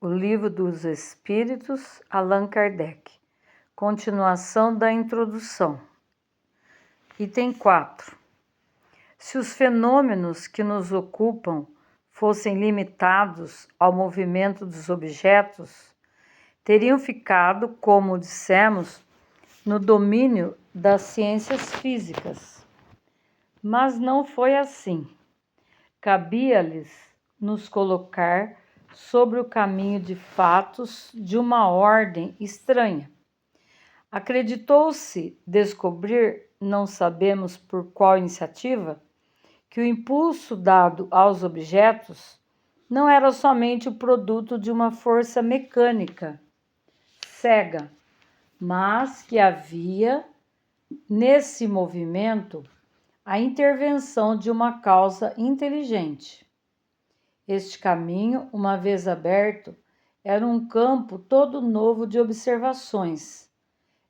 O Livro dos Espíritos, Allan Kardec. Continuação da introdução. Item 4. Se os fenômenos que nos ocupam fossem limitados ao movimento dos objetos, teriam ficado, como dissemos, no domínio das ciências físicas. Mas não foi assim. Cabia-lhes nos colocar sobre o caminho de fatos de uma ordem estranha. Acreditou-se descobrir, não sabemos por qual iniciativa, que o impulso dado aos objetos não era somente o produto de uma força mecânica cega, mas que havia nesse movimento a intervenção de uma causa inteligente. Este caminho, uma vez aberto, era um campo todo novo de observações.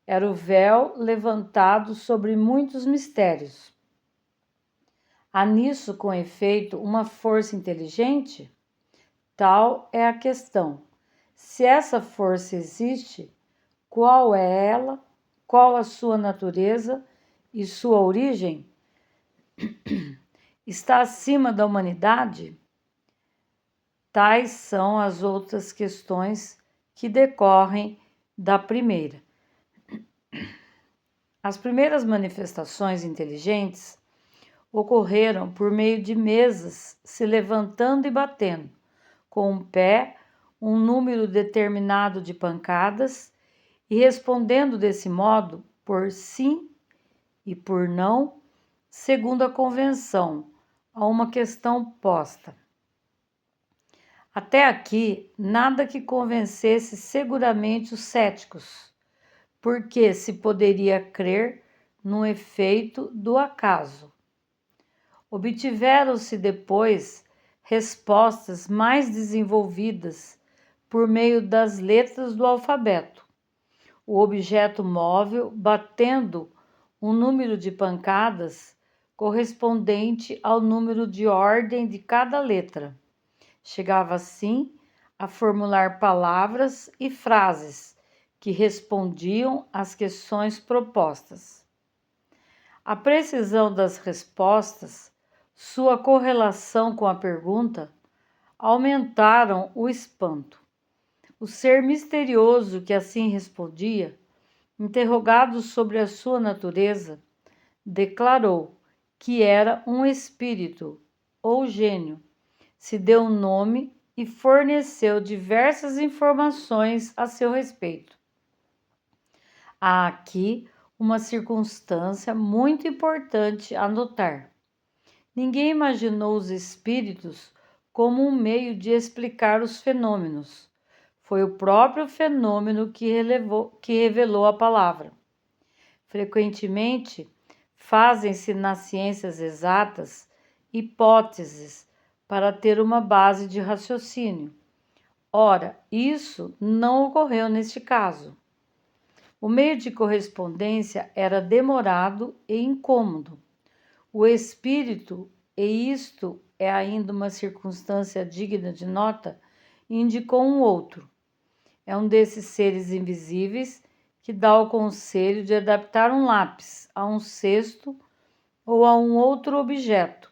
Era o véu levantado sobre muitos mistérios. Há nisso, com efeito, uma força inteligente? Tal é a questão. Se essa força existe, qual é ela, qual a sua natureza e sua origem? Está acima da humanidade? Tais são as outras questões que decorrem da primeira. As primeiras manifestações inteligentes ocorreram por meio de mesas se levantando e batendo, com um pé, um número determinado de pancadas e respondendo desse modo por sim e por não, segundo a convenção, a uma questão posta. Até aqui, nada que convencesse seguramente os céticos, porque se poderia crer no efeito do acaso. Obtiveram-se depois respostas mais desenvolvidas por meio das letras do alfabeto. O objeto móvel batendo um número de pancadas correspondente ao número de ordem de cada letra. Chegava assim a formular palavras e frases que respondiam às questões propostas. A precisão das respostas, sua correlação com a pergunta, aumentaram o espanto. O ser misterioso que assim respondia, interrogado sobre a sua natureza, declarou que era um espírito ou gênio, se deu um nome e forneceu diversas informações a seu respeito. Há aqui uma circunstância muito importante a notar. Ninguém imaginou os espíritos como um meio de explicar os fenômenos. Foi o próprio fenômeno que revelou a palavra. Frequentemente, fazem-se nas ciências exatas hipóteses para ter uma base de raciocínio. Ora, isso não ocorreu neste caso. O meio de correspondência era demorado e incômodo. O espírito, e isto é ainda uma circunstância digna de nota, indicou um outro. É um desses seres invisíveis que dá o conselho de adaptar um lápis a um cesto ou a um outro objeto.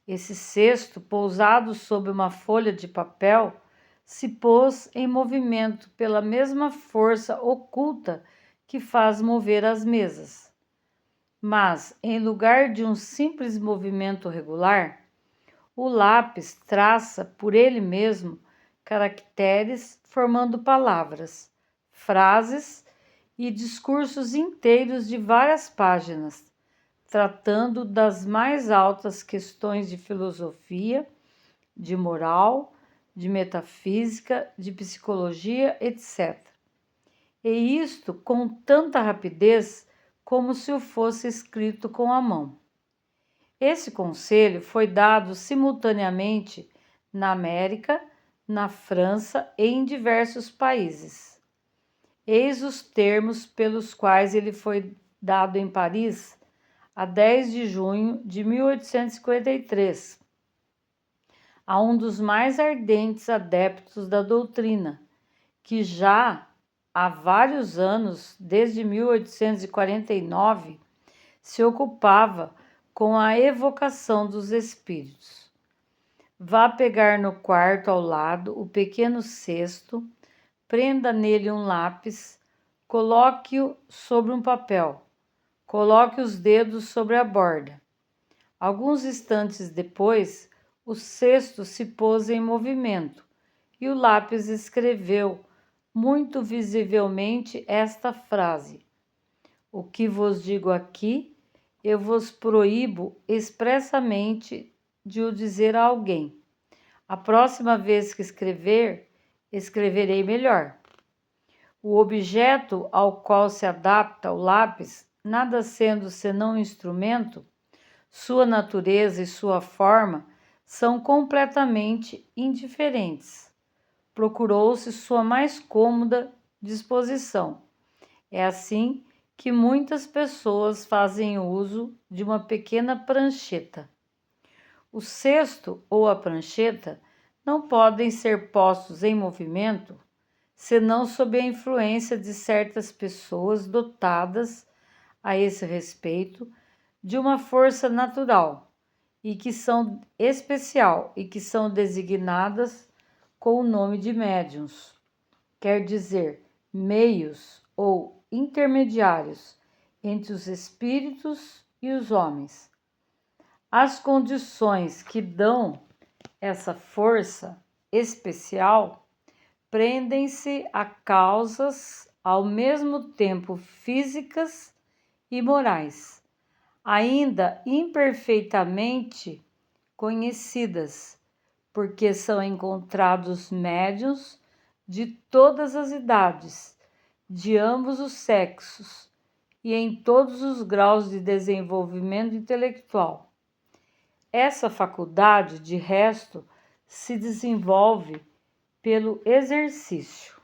Esse cesto, pousado sobre uma folha de papel, se pôs em movimento pela mesma força oculta que faz mover as mesas. Mas, em lugar de um simples movimento regular, o lápis traça por ele mesmo caracteres formando palavras, frases e discursos inteiros de várias páginas, tratando das mais altas questões de filosofia, de moral, de metafísica, de psicologia, etc. E isto com tanta rapidez como se o fosse escrito com a mão. Esse conselho foi dado simultaneamente na América, na França e em diversos países. Eis os termos pelos quais ele foi dado em Paris, a 10 de junho de 1853. a um dos mais ardentes adeptos da doutrina, que já há vários anos, desde 1849, se ocupava com a evocação dos espíritos. Vá pegar no quarto ao lado o pequeno cesto, prenda nele um lápis, coloque-o sobre um papel, coloque os dedos sobre a borda. Alguns instantes depois, o cesto se pôs em movimento e o lápis escreveu, muito visivelmente, esta frase: o que vos digo aqui, eu vos proíbo expressamente de o dizer a alguém. A próxima vez que escrever, escreverei melhor. O objeto ao qual se adapta o lápis, nada sendo senão um instrumento, sua natureza e sua forma são completamente indiferentes. Procurou-se sua mais cômoda disposição. É assim que muitas pessoas fazem uso de uma pequena prancheta. O cesto ou a prancheta não podem ser postos em movimento senão sob a influência de certas pessoas dotadas, a esse respeito, de uma força natural e que são especial e que são designadas com o nome de médiuns, quer dizer, meios ou intermediários entre os espíritos e os homens. As condições que dão essa força especial prendem-se a causas ao mesmo tempo físicas e morais, ainda imperfeitamente conhecidas, porque são encontrados médiuns de todas as idades, de ambos os sexos e em todos os graus de desenvolvimento intelectual. Essa faculdade, de resto, se desenvolve pelo exercício.